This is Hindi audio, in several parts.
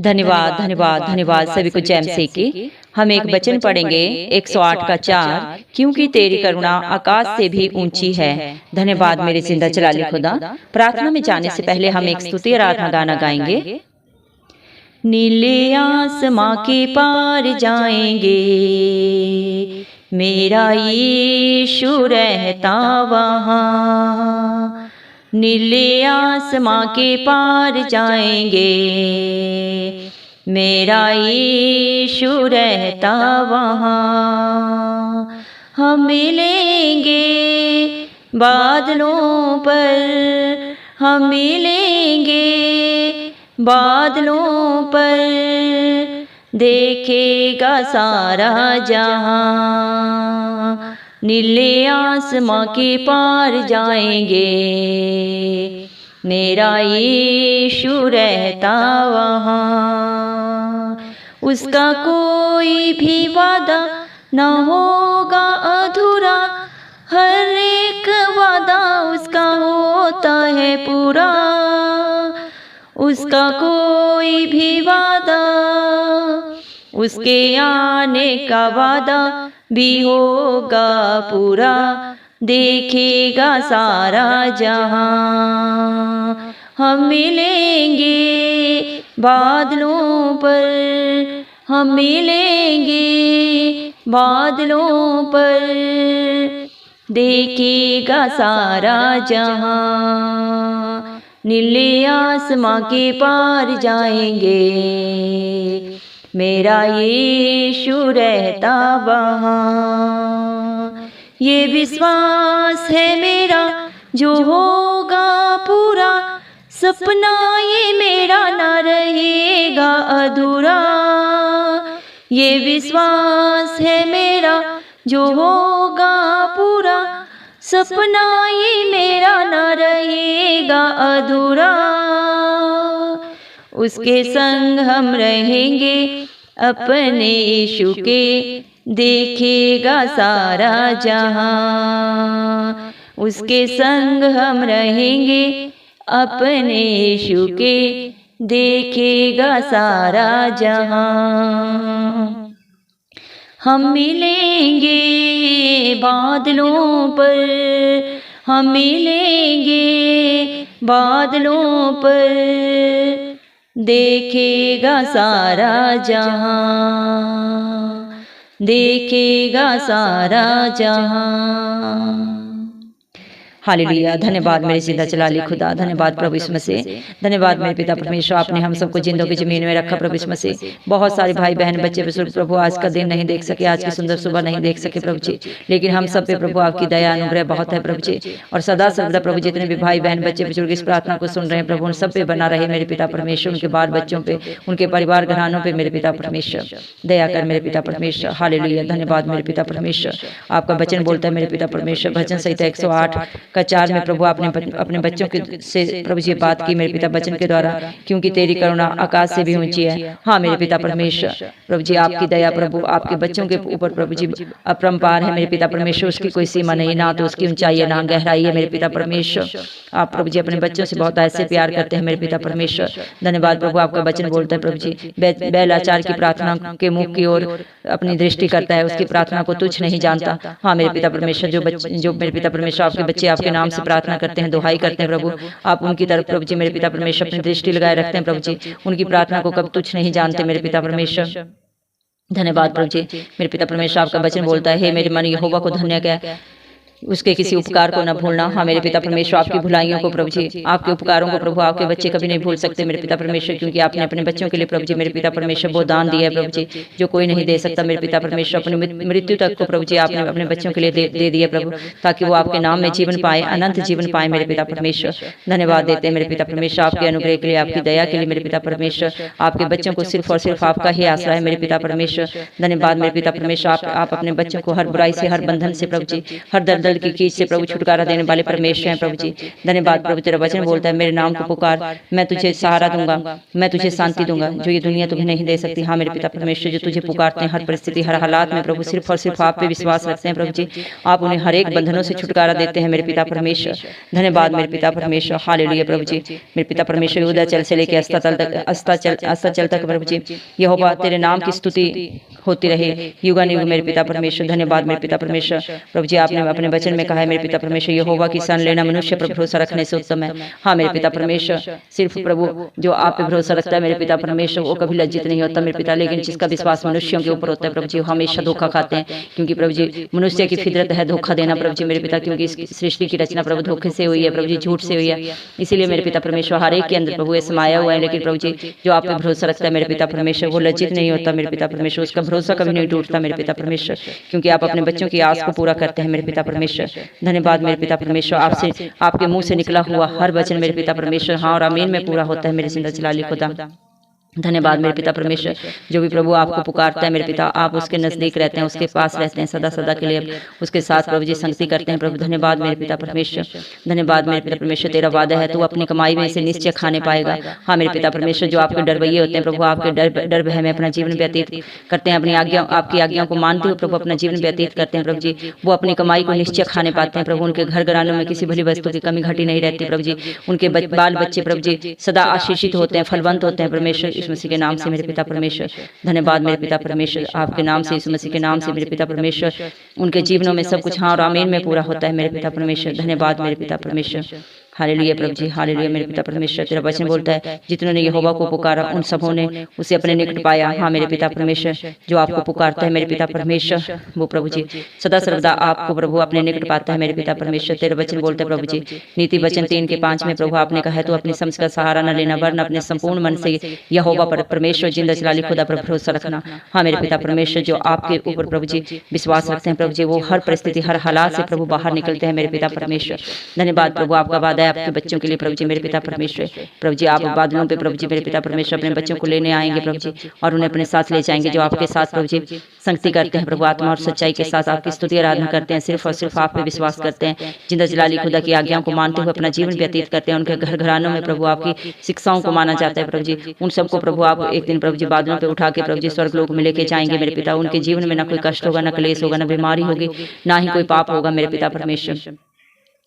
धन्यवाद धन्यवाद धन्यवाद सभी को जय मसीह की। हम एक वचन पढ़ेंगे 108 का 4, क्योंकि तेरी करुणा आकाश से भी ऊंची है। धन्यवाद मेरे जिंदा जलाली खुदा। प्रार्थना में जाने से पहले हम एक स्तुति आराधना गाना गाएंगे। नीले आसमां के पार जाएंगे, मेरा यीशु रहता वहाँ। नीले आसमां के पार जाएंगे, मेरा यीशु रहता वहाँ। हम मिलेंगे बादलों पर, हम मिलेंगे बादलों पर, देखेगा सारा जहां। नीले आसमां के पार जाएंगे, मेरा यीशु रहता वहाँ। उसका कोई भी वादा न होगा अधूरा, हर एक वादा उसका होता है पूरा। उसका कोई भी वादा, उसके आने का वादा भी होगा पूरा, देखेगा सारा जहां। हम मिलेंगे बादलों पर, हम मिलेंगे बादलों पर, देखेगा सारा जहां। नीले आसमां के पार जाएंगे, मेरा यीशु रहता वहाँ। ये विश्वास है मेरा जो होगा पूरा, सपना ये मेरा ना रहेगा अधूरा। ये विश्वास है मेरा जो होगा पूरा, सपना ये मेरा ना रहेगा अधूरा। उसके संग हम रहेंगे अपने यीशु के, देखेगा सारा जहां। उसके संग हम रहेंगे अपने यीशु के, देखेगा सारा जहां। हम मिलेंगे बादलों पर, हम मिलेंगे बादलों पर, देखेगा सारा जहां, देखेगा सारा जहां। हालेलुया। धन्यवाद मेरे जिंदा जलाली खुदा। धन्यवाद प्रभु यीशु मसीह। धन्यवाद मेरे पिता परमेश्वर, आपने हम सबको जिंदों की जमीन में रखा प्रभु यीशु मसीह। बहुत सारे भाई बहन बच्चे बुजुर्ग प्रभु आज का दिन नहीं देख सके, आज की सुंदर सुबह नहीं देख सके प्रभु जी, लेकिन हम सब पे प्रभु आपकी दया अनुग्रह बहुत है प्रभु जी। और सदा सर्वदा प्रभु जितने भी भाई बहन बच्चे बुजुर्ग इस प्रार्थना को सुन रहे हैं प्रभु, उन सब पे बना रहे मेरे पिता परमेश्वर, उनके बाल बच्चों पे, उनके परिवार घरानों पे मेरे पिता परमेश्वर दया कर मेरे पिता परमेश्वर। हालेलुया। धन्यवाद मेरे पिता परमेश्वर। आपका वचन बोलता है मेरे पिता परमेश्वर, भजन संहिता 108 का 4 में प्रभु आपने अपने बच्चों के से प्रभु जी बात की मेरे पिता वचन के द्वारा, क्योंकि तेरी करुणा आकाश से भी ऊंची है। हाँ मेरे पिता परमेश्वर प्रभु जी, आपकी दया प्रभु आपके बच्चों के ऊपर प्रभु जी अपरंपार है मेरे पिता परमेश्वर। उसकी कोई सीमा नहीं, ना तो उसकी ऊंचाई है ना गहराई है मेरे पिता परमेश्वर। आप प्रभु जी अपने बच्चों से बहुत ऐसे प्यार करते हैं मेरे पिता परमेश्वर। धन्यवाद प्रभु। आपका वचन बोलता है प्रभु जी, बैल आचार की प्रार्थना के मुख की ओर अपनी दृष्टि करता है, उसकी प्रार्थना को तुच्छ नहीं जानता। हाँ मेरे पिता परमेश्वर, जो मेरे पिता परमेश्वर आपके बच्चे आपके नाम से प्रार्थना करते हैं, दुहाई करते हैं प्रभु, आप उनकी तरफ प्रभु जी मेरे पिता परमेश्वर अपनी दृष्टि लगाए रखते हैं प्रभु जी। उनकी प्रार्थना को कब तुच्छ नहीं जानते मेरे पिता परमेश्वर। धन्यवाद प्रभु जी। मेरे पिता परमेश्वर आपका वचन बोलता है, हे मेरे मन यहोवा को धन्य कह, उसके किसी उपकार को न भूलना। हाँ मेरे पिता परमेश्वर आपकी भुलाइयों को प्रभु जी, आपके उपकारों को प्रभु आपके बच्चे कभी नहीं भूल सकते मेरे पिता परमेश्वर, क्योंकि आपने अपने बच्चों के लिए प्रभु जी मेरे पिता परमेश्वर वो दान दिया है प्रभु जी जो कोई नहीं दे सकता मेरे पिता परमेश्वर। अपनी मृत्यु तक को प्रभु जी आपने अपने बच्चों के लिए दे दिया प्रभु, ताकि वो आपके नाम में जीवन पाए, अनंत जीवन पाए मेरे पिता परमेश्वर। धन्यवाद देते हैं मेरे पिता परमेश्वर आपके अनुग्रह के लिए, आपकी दया के लिए मेरे पिता परमेश्वर। आपके बच्चों को सिर्फ और सिर्फ आपका ही आसरा है मेरे पिता परमेश्वर। धन्यवाद मेरे पिता परमेश्वर। आप अपने बच्चों को हर बुराई से, हर बंधन से प्रभु जी, हर दर्द दर्द की कीच से प्रभु छुटकारा देने वाले परमेश्वर हैं प्रभु जी। धन्यवाद प्रभु, तेरा वचन बोलता है मेरे नाम को पुकार, मैं तुझे सहारा दूंगा, मैं तुझे शांति दूंगा जो ये दुनिया तुम्हें नहीं दे सकती। हाँ मेरे पिता परमेश्वर, जो तुझे पुकारते हैं हर परिस्थिति हर हालात में प्रभु सिर्फ और सिर्फ आप पे विश्वास रखते हैं प्रभु जी, आप उन्हें हर एक बंधनों से छुटकारा देते हैं मेरे पिता परमेश्वर। धन्यवाद मेरे पिता परमेश्वर, हालेलुया प्रभु जी। मेरे पिता परमेश्वर उदयाचल से लेकर अस्ताचल तक प्रभु जी यहोवा तेरे नाम की स्तुति होती रहे युगानुयुग मेरे पिता परमेश्वर। धन्यवाद मेरे पिता परमेश्वर प्रभु जी, आपने अपने वचन में कहा है मेरे पिता परमेश्वर यहोवा की शरण लेना मनुष्य पर भरोसा रखने से उत्तम है। हाँ मेरे पिता परमेश्वर, सिर्फ प्रभु जो आप पे भरोसा रखता है मेरे पिता परमेश्वर वो कभी लज्जित नहीं होता मेरे पिता, लेकिन जिसका विश्वास मनुष्यों के ऊपर होता है प्रभु जी हमेशा धोखा खाते हैं, क्योंकि प्रभु जी मनुष्य की फितरत है धोखा देना प्रभु जी मेरे पिता, क्योंकि इस सृष्टि की रचना प्रभु धोखे से हुई है प्रभु जी, झूठ से हुई है। इसीलिए मेरे पिता परमेश्वर हर एक के अंदर प्रभु ये समाया हुआ है, लेकिन प्रभु जी जो आप पे भरोसा रखता है मेरे पिता परमेश्वर वो लज्जित नहीं होता मेरे पिता परमेश्वर, उसका भरोसा कभी नहीं टूटता मेरे पिता परमेश्वर, क्योंकि आप अपने बच्चों की आस को पूरा करते हैं मेरे पिता परमेश्वर। धन्यवाद मेरे पिता परमेश्वर, आपसे आपके मुंह से निकला हुआ हर वचन मेरे पिता परमेश्वर हाँ और आमीन में पूरा होता है मेरे जिंदा जलाली खुदा। धन्यवाद मेरे पिता परमेश्वर, जो भी प्रभु आपको पुकारता है मेरे पिता आप उसके नजदीक रहते हैं, उसके पास रहते हैं सदा सदा के लिए, उसके साथ प्रभु जी संगति करते हैं प्रभु। धन्यवाद मेरे पिता परमेश्वर, धन्यवाद मेरे पिता परमेश्वर, तेरा वादा है तू अपनी कमाई में से निश्चय खाने पाएगा। हाँ मेरे पिता परमेश्वर, जो आपके डरवैये होते हैं प्रभु आपके डर भय में अपना जीवन व्यतीत करते हैं, अपनी आज्ञा आपकी आज्ञाओं को मानते हुए प्रभु अपना जीवन व्यतीत करते हैं प्रभु जी, वो अपनी कमाई को निश्चय खाने पाते हैं प्रभु, उनके घर घरानों में किसी भली वस्तु की कमी घटी नहीं रहती प्रभु जी, उनके बाल बच्चे प्रभु जी सदा आशीषित होते हैं फलवंत होते हैं परमेश्वर यीशु मसीह के नाम से मेरे पिता परमेश्वर। धन्यवाद मेरे पिता परमेश्वर, आपके नाम से यीशु मसीह के नाम से मेरे पिता परमेश्वर उनके जीवनों में सब कुछ हाँ और आमीन में पूरा होता है मेरे पिता परमेश्वर। धन्यवाद मेरे पिता परमेश्वर, हालेलुया प्रभु जी, हालेलुया मेरे पिता परमेश्वर। तेरा वचन बोलता है जिन्होंने यहोवा को पुकारा उन सबों ने उसे अपने निकट पाया। हाँ मेरे पिता परमेश्वर, जो आपको पुकारता है मेरे पिता परमेश्वर वो प्रभु जी सदा सर्वदा आपको प्रभु अपने निकट पाता है मेरे पिता परमेश्वर। तेरा वचन बोलता है प्रभु जी नीति वचन 3:5 में प्रभु आपने कहा है तो अपनी समझ का सहारा न लेना वरन अपने संपूर्ण मन से यहोवा पर परमेश्वर जिंदा जलाली खुदा पर भरोसा रखना। हाँ मेरे पिता परमेश्वर, जो आपके ऊपर प्रभु जी विश्वास रखते हैं प्रभु जी वो हर परिस्थिति हर हालात से प्रभु बाहर निकलते हैं मेरे पिता परमेश्वर। धन्यवाद प्रभु, आपका वादा है आपके बच्चों के लिए प्रभु जी मेरे पिता परमेश्वर। प्रभु जी आप बादलों पे प्रभु जी मेरे पिता परमेश्वर अपने बच्चों को लेने आएंगे प्रभु जी और उन्हें अपने साथ ले जाएंगे, जो आपके साथ प्रभु जी संगति करते हैं प्रभु आत्मा और सच्चाई के साथ आपकी स्तुति आराधना करते हैं, सिर्फ और सिर्फ आप पे विश्वास करते हैं, जिंदा जलाली खुदा की आज्ञाओं को मानते हुए अपना जीवन व्यतीत करते हैं। उनके घर घरानों में प्रभु आपकी शिक्षाओं को माना जाता है प्रभु जी, उन सबको प्रभु आप एक दिन प्रभु जी बादलों पे उठा के प्रभु जी स्वर्ग लोक में लेके जाएंगे मेरे पिता। उनके जीवन में ना कोई कष्ट होगा, ना क्लेश होगा, ना बीमारी होगी, ना ही कोई पाप होगा मेरे पिता परमेश्वर।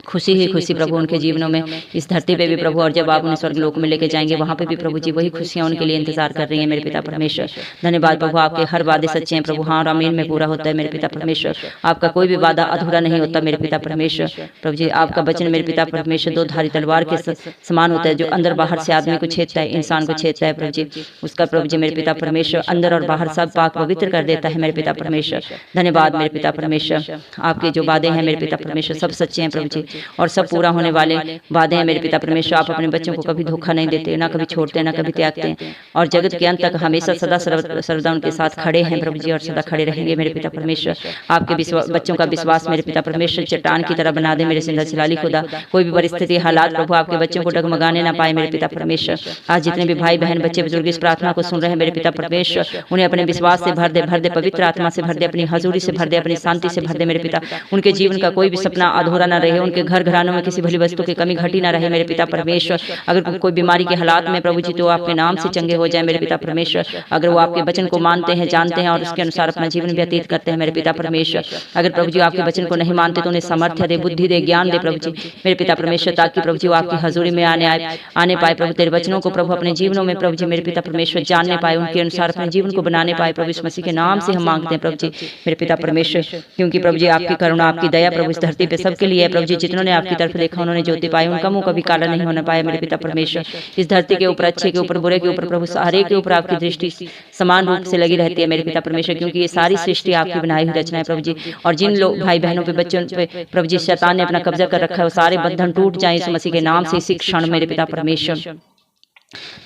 खुशी ही खुशी प्रभु उनके जीवनों में इस धरती पे भी प्रभु, और जब आप उन्हें स्वर्ग लोक में लेके जाएंगे वहां पे भी प्रभु जी वही खुशियां उनके लिए इंतजार कर रही हैं मेरे पिता परमेश्वर। धन्यवाद प्रभु, आपके हर वादे सच्चे हैं प्रभु हाँ और आमीन में पूरा होता है मेरे पिता परमेश्वर। आपका कोई भी वादा अधूरा नहीं होता मेरे पिता परमेश्वर। प्रभु जी आपका वचन मेरे पिता परमेश्वर दो धारी तलवार के समान होता है, जो अंदर बाहर से आदमी को छेदता है, इंसान को छेदता है प्रभु जी, उसका प्रभु जी मेरे पिता परमेश्वर अंदर और बाहर सब पाक पवित्र कर देता है मेरे पिता परमेश्वर। धन्यवाद मेरे पिता परमेश्वर, आपके जो वादे हैं मेरे पिता परमेश्वर सब सच्चे हैं प्रभु जी और सब पूरा होने वाले वादे हैं मेरे पिता परमेश्वर। आप अपने बच्चों को कभी धोखा नहीं देते, ना कभी छोड़ते, ना कभी त्यागते हैं, और जगत के अंत तक हमेशा सदा सर्वदा उनके साथ खड़े हैं प्रभु जी और सदा खड़े रहेंगे मेरे पिता परमेश्वर। आपके बच्चों का विश्वास मेरे पिता परमेश्वर चट्टान की तरह बना दे मेरे जिंदा जलाली खुदा। कोई भी परिस्थिति हालात प्रभु आपके बच्चों को डगमगाने ना पाए मेरे पिता परमेश्वर। आज जितने भी भाई बहन बच्चे बुजुर्ग इस प्रार्थना को सुन रहे हैं मेरे पिता परमेश्वर, उन्हें अपने विश्वास से भर दे, पवित्र आत्मा से भर दे, अपनी हजूरी से भर दे, अपनी शांति से भर दे मेरे पिता। उनके जीवन का कोई भी सपना अधूरा न रहे, उनके घर घरानों में किसी भली वस्तु की कमी घटी ना रहे मेरे पिता परमेश्वर। अगर कोई बीमारी के हालात में प्रभु जी तो आपके नाम से चंगे हो जाए मेरे पिता परमेश्वर। अगर वो आपके वचन को मानते हैं, जानते हैं और उसके अनुसार अपना जीवन व्यतीत करते हैं मेरे पिता परमेश्वर। अगर प्रभु जी आपके वचन को नहीं मानते तो उन्हें सामर्थ्य दे, बुद्धि दे, ज्ञान दे प्रभु जी मेरे पिता परमेश्वर, ताकि प्रभु जी वो आपकी हजूरी में आने पाए प्रभु, तेरे वचनों को प्रभु अपने जीवनों में प्रभु जी मेरे पिता परमेश्वर जानने पाए, उनके अनुसार अपने जीवन को बनाने पाए प्रभु। इस मसीह के नाम से हम मांगते हैं प्रभु जी मेरे पिता परमेश्वर, क्योंकि प्रभु जी आपकी करुणा आपकी दया प्रभु इस धरती पे सबके लिए है प्रभु जी। जिन्होंने आपकी तरफ देखा उन्होंने ज्योति पाई, उनका मुंह कभी काला नहीं होना पाया मेरे पिता परमेश्वर। इस धरती के ऊपर अच्छे के ऊपर बुरे के ऊपर प्रभु सारे के ऊपर आपकी दृष्टि समान रूप से लगी रहती है मेरे पिता परमेश्वर, क्योंकि ये सारी सृष्टि आपकी बनाई हुई रचना है प्रभु जी। और जिन लोग भाई बहनों पे बच्चों पे प्रभु जी शैतान ने अपना कब्जा कर रखा है वो सारे बंधन टूट जाए इस मसीह के नाम से इसी क्षण मेरे पिता परमेश्वर।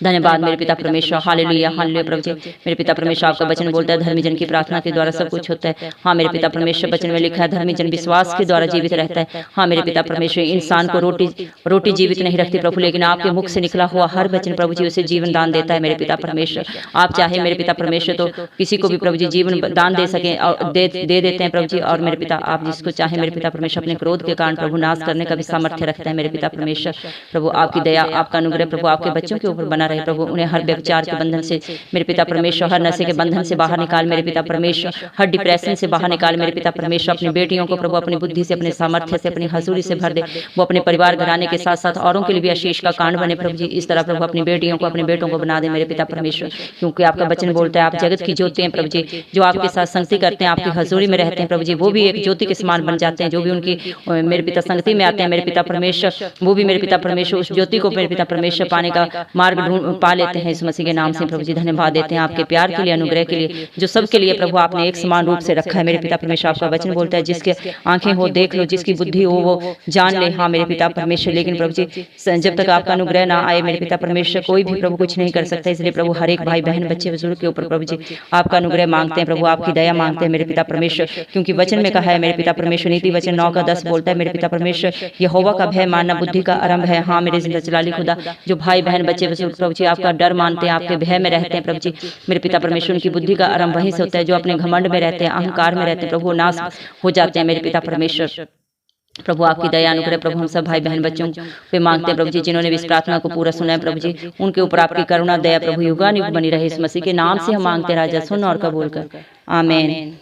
धन्यवाद मेरे पिता परमेश्वर। हालेलुया हालेलुया प्रभु जी। मेरे पिता परमेश्वर आपका वचन बोलता है धर्मी जन की प्रार्थना के द्वारा सब कुछ होता है। हाँ मेरे पिता परमेश्वर, वचन में लिखा है धर्मी जन विश्वास के द्वारा जीवित रहता है। हाँ मेरे पिता परमेश्वर, इंसान को रोटी जीवित नहीं रखती प्रभु, लेकिन आपके मुख से निकला हुआ हर वचन प्रभु जी उसे जीवन दान देता है मेरे पिता परमेश्वर। आप चाहे मेरे पिता परमेश्वर तो किसी को भी प्रभु जी जीवन दान दे सके और दे देते हैं प्रभु जी। और मेरे पिता आप जिसको चाहे मेरे पिता परमेश्वर अपने क्रोध के कारण प्रभु नाश करने का भी सामर्थ्य रखता है मेरे पिता परमेश्वर। प्रभु आपकी दया, आपका अनुग्रह प्रभु आपके बच्चों के ऊपर बना रहे प्रभु। उन्हें हर व्यभिचार के बंधन से मेरे पिता परमेश्वर, हर नशे के बंधन से बाहर निकाल मेरे पिता परमेश्वर, हर डिप्रेशन से बाहर निकाल मेरे पिता परमेश्वर। अपनी बेटियों को प्रभु अपनी बुद्धि से, अपने सामर्थ्य से, अपनी हजूरी से भर दे। वो अपने परिवार घराने के साथ साथ औरों के लिए भी आशीष का कांड बने प्रभु जी। इस तरह प्रभु अपनी बेटियों को, अपने बेटों को बना दे मेरे पिता परमेश्वर, क्योंकि आपका वचन बोलता है आप जगत की ज्योति हैं प्रभु जी। जो आपके साथ संगति करते हैं, आपकी हजूरी में रहते हैं प्रभु जी, वो भी एक ज्योति के समान बन जाते हैं। जो भी उनकी मेरे पिता संगति में आते हैं मेरे पिता परमेश्वर, वो भी मेरे पिता परमेश्वर उस ज्योति को मेरे पिता परमेश्वर पाने का मार्ग पा लेते हैं इस मसीह के नाम से प्रभु जी। धन्यवाद देते हैं आपके प्यार के लिए, अनुग्रह के लिए, जो सबके लिए प्रभु आपने एक समान रूप से रखा है मेरे पिता परमेश्वर। आपका वचन बोलता है जिसके आंखें हो देख लो, जिसकी बुद्धि हो वो जान ले। हाँ मेरे पिता परमेश्वर, लेकिन प्रभु जी जब तक आपका अनुग्रह ना आए मेरे पिता परमेश्वर, कोई भी प्रभु कुछ नहीं कर सकता। इसलिए प्रभु हर एक भाई बहन बच्चे बुजुर्ग के ऊपर प्रभु जी आपका अनुग्रह मांगते हैं प्रभु, आपकी दया मांगते हैं मेरे पिता परमेश्वर, क्योंकि वचन में कहा है मेरे पिता परमेश्वर, नीति वचन 9:10 बोलता है मेरे पिता परमेश्वर, यहोवा का भय मानना बुद्धि का आरंभ है। हाँ मेरे जिंदा जलाली खुदा, जो भाई बहन बच्चे बुजुर्ग प्रभु जी आपका डर मानते हैं, आपके भय में रहते हैं प्रभु जी मेरे पिता परमेश्वर, उनकी बुद्धि का आरंभ वहीं से होता है। जो अपने घमंड में रहते हैं, अहंकार में रहते हैं प्रभु, नाश हो जाते हैं मेरे पिता परमेश्वर। प्रभु आपकी दया अनुग्रह प्रभु हम सब भाई बहन बच्चों पे मांगते हैं प्रभु जी, जिन्होंने भी इस प्रार्थना को पूरा सुना है प्रभु जी, उनके ऊपर आपकी करुणा दया प्रभु युगानुयुग बनी रहे। इस मसीह के नाम से हम मांगते हैं राजा, सुन और कबूल कर, आमीन।